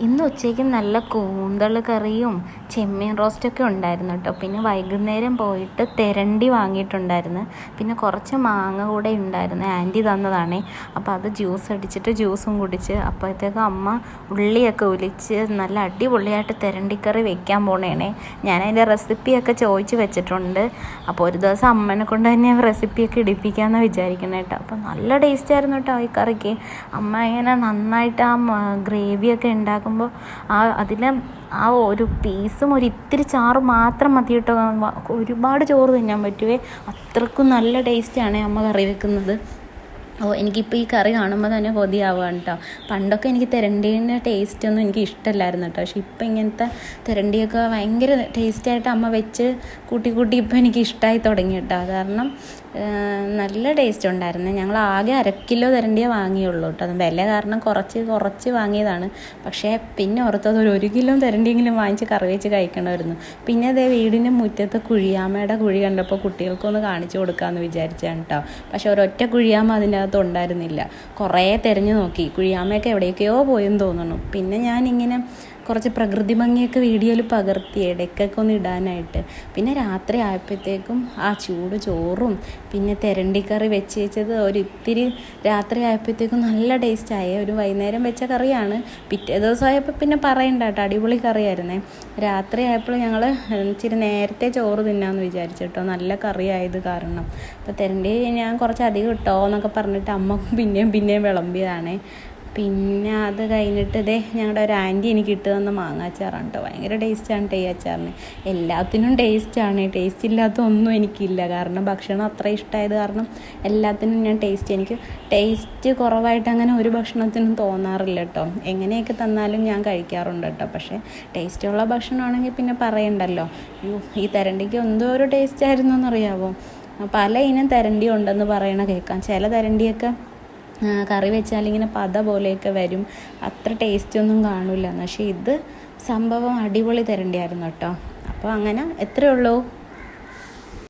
ഇന്ന് ഉച്ചയ്ക്ക് നല്ല കൂന്തൾ കറിയും ചെമ്മീൻ റോസ്റ്റൊക്കെ ഉണ്ടായിരുന്നു കേട്ടോ. പിന്നെ വൈകുന്നേരം പോയിട്ട് തെരണ്ടി വാങ്ങിയിട്ടുണ്ടായിരുന്നു. പിന്നെ കുറച്ച് മാങ്ങ കൂടെ ഉണ്ടായിരുന്നു, ആൻറ്റി തന്നതാണേ. അപ്പോൾ അത് ജ്യൂസ് അടിച്ചിട്ട് ജ്യൂസും കുടിച്ച് അപ്പോഴത്തേക്കും അമ്മ ഉള്ളിയൊക്കെ ഒലിച്ച് നല്ല അടിപൊളിയായിട്ട് തെരണ്ടിക്കറി വെക്കാൻ പോണേണേ. ഞാനതിൻ്റെ റെസിപ്പിയൊക്കെ ചോദിച്ച് വെച്ചിട്ടുണ്ട്. അപ്പോൾ ഒരു ദിവസം അമ്മനെ കൊണ്ട് തന്നെ റെസിപ്പിയൊക്കെ ഇടിപ്പിക്കാമെന്ന് വിചാരിക്കണം കേട്ടോ. അപ്പോൾ നല്ല ടേസ്റ്റായിരുന്നു കേട്ടോ ഈ കറിക്ക്. അമ്മ ഇങ്ങനെ നന്നായിട്ട് ഗ്രേവിയൊക്കെ ഉണ്ടാക്കും. അതിൽ ഒരു പീസും ഇത്തിരി ചാറ് മാത്രം മതി കേട്ടോ. ഒരുപാട് ചോറ് തിന്നാൻ പറ്റുമേ, അത്രക്കും നല്ല ടേസ്റ്റാണ് അമ്മ കറി വെക്കുന്നത്. എനിക്കിപ്പോൾ ഈ കറി കാണുമ്പോൾ തന്നെ കൊതിയാവുകയാണ് കേട്ടോ. പണ്ടൊക്കെ എനിക്ക് തെരണ്ടീൻ്റെ ടേസ്റ്റൊന്നും എനിക്ക് ഇഷ്ടമല്ലായിരുന്നു കേട്ടോ. പക്ഷെ ഇപ്പം ഇങ്ങനത്തെ തെരണ്ടിയൊക്കെ ഭയങ്കര ടേസ്റ്റായിട്ട് അമ്മ വെച്ച് കൂട്ടി ഇപ്പം എനിക്ക് ഇഷ്ടമായി തുടങ്ങി കേട്ടോ. കാരണം നല്ല ടേസ്റ്റ് ഉണ്ടായിരുന്നു. ഞങ്ങൾ ആകെ 1/2 കിലോ തെരണ്ടിയേ വാങ്ങിയുള്ളൂ കേട്ടോ. അത് വില കാരണം കുറച്ച് വാങ്ങിയതാണ്. പക്ഷേ പിന്നെ ഓർത്തത് 1 കിലോ തെരണ്ടിയെങ്കിലും വാങ്ങിച്ച് കറി വെച്ച് കഴിക്കണമായിരുന്നു. പിന്നെ അതേ വീടിൻ്റെ മുറ്റത്ത് കുഴിയാമ്മയുടെ കുഴി കണ്ടപ്പോൾ കുട്ടികൾക്കൊന്ന് കാണിച്ചു കൊടുക്കാമെന്ന് വിചാരിച്ചാണ് കേട്ടോ. പക്ഷെ ഒരൊറ്റ കുഴിയാമ്മ അതിൻ്റെ ഉണ്ടായിരുന്നില്ല. കുറേ തിരഞ്ഞു നോക്കി, കുഴിയാമ്മയൊക്കെ എവിടേക്കോ പോയെന്ന് തോന്നുന്നു. പിന്നെ ഞാനിങ്ങനെ കുറച്ച് പ്രകൃതി ഭംഗിയൊക്കെ വീഡിയോയിൽ പകർത്തി ഇടയ്ക്കൊക്കെ ഒന്ന് ഇടാനായിട്ട്. പിന്നെ രാത്രി ആയപ്പോഴത്തേക്കും ആ ചൂട് ചോറും പിന്നെ തെരണ്ടിക്കറി വെച്ചത് ഒരിത്തിരി രാത്രി ആയപ്പോഴത്തേക്കും നല്ല ടേസ്റ്റായി. ഒരു വൈകുന്നേരം വെച്ച കറിയാണ്. പിറ്റേ ദിവസമായപ്പോൾ പിന്നെ പറയണ്ട കേട്ടോ, അടിപൊളി കറിയായിരുന്നേ. രാത്രി ആയപ്പോൾ ഞങ്ങൾ ഇച്ചിരി നേരത്തെ ചോറ് തിന്നാമെന്ന് വിചാരിച്ചു കേട്ടോ, നല്ല കറിയായത് കാരണം. അപ്പോൾ തെരണ്ടി ഞാൻ കുറച്ച് അധികം ഇട്ടോ എന്നൊക്കെ പറഞ്ഞിട്ട് അമ്മ പിന്നെയും വിളമ്പിയതാണേ. പിന്നെ അത് കഴിഞ്ഞിട്ട് ഞങ്ങളുടെ ഒരു ആൻറ്റി എനിക്ക് ഇട്ട് തന്ന മാങ്ങാച്ചാറാണ് കേട്ടോ. ഭയങ്കര ടേസ്റ്റാണ് കേട്ടോ ഈ അച്ചാറിന്. എല്ലാത്തിനും ടേസ്റ്റാണ്, ടേസ്റ്റ് ഇല്ലാത്ത ഒന്നും എനിക്കില്ല. കാരണം ഭക്ഷണം അത്ര ഇഷ്ടമായത് കാരണം എല്ലാത്തിനും ഞാൻ എനിക്ക് ടേസ്റ്റ് കുറവായിട്ട് അങ്ങനെ ഒരു ഭക്ഷണത്തിനും തോന്നാറില്ല കേട്ടോ. എങ്ങനെയൊക്കെ തന്നാലും ഞാൻ കഴിക്കാറുണ്ട് കേട്ടോ. പക്ഷേ ടേസ്റ്റുള്ള ഭക്ഷണമാണെങ്കിൽ പിന്നെ പറയണ്ടല്ലോ. ഈ തെരണ്ടിക്ക് എന്തോ ഒരു ടേസ്റ്റായിരുന്നു എന്നറിയാമോ. പല ഇനം തെരണ്ടി ഉണ്ടെന്ന് പറയണ കേൾക്കാം. ചില തെരണ്ടിയൊക്കെ കറി വെച്ചാലിങ്ങനെ പത പോലെയൊക്കെ വരും, അത്ര ടേസ്റ്റൊന്നും കാണില്ല. പക്ഷേ ഇത് സംഭവം അടിപൊളി തെരണ്ടിയായിരുന്നു കേട്ടോ. അപ്പോൾ അങ്ങനെ എത്രയേ ഉള്ളൂ.